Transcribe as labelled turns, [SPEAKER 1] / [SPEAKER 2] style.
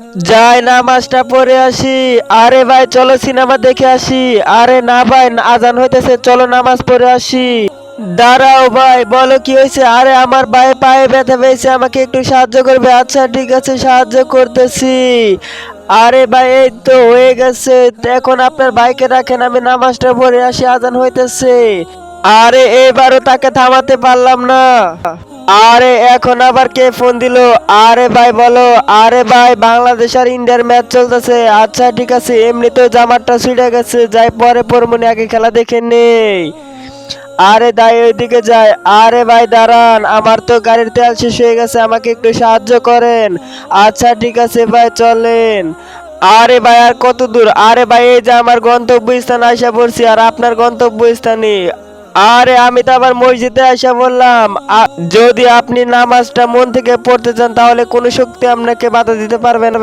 [SPEAKER 1] যাই নামাজটা পড়ে আসি। আরে ভাই চলো সিনেমা দেখে আসি। আরে না ভাই, আজান হইতেছে, চলো নামাজ পড়ে আসি। দাঁড়াও ভাই, বলো কি হয়েছে? আরে আমার ভাই পায়ে ব্যথা পেয়েছে, আমাকে একটু সাহায্য করবে? আচ্ছা ঠিক আছে, সাহায্য করতেছি। আরে ভাই এই তো হয়ে গেছে। তো এখন আপনার বাইকে রাখেন, আমি নামাজটা পড়ে আসি, আজান হইতেছে। আরে এবারও তাকে থামাতে পারলাম না। আরে এখন আবার কে ফোন দিল? আরে ভাই বলো। আরে ভাই, বাংলাদেশ আর ইন্ডিয়ার ম্যাচ চলতেছে। আচ্ছা ঠিক আছে, এমনিতেও জামারটা ছিঁড়ে গেছে, যাই পরে পরমুনি, আগে খেলা দেখে নেই। আরে দাই ওইদিকে যায়। আরে ভাই দাঁড়ান, আমার তো গাড়ির তেল শেষ হয়ে গেছে, আমাকে একটু সাহায্য করেন। আচ্ছা ঠিক আছে ভাই, চলেন। আরে ভাই আর কত দূর? আরে ভাই এই যে আমার গন্তব্যস্থান আইসা পড়ছি, আর আপনার গন্তব্যস্থানে। আরে আমি তো আবার মসজিদে আইসা বললাম। যদি আপনি নামাজটা মন থেকে পড়তে চান, তাহলে কোনো শক্তি আপনাকে বাধা দিতে পারবে না।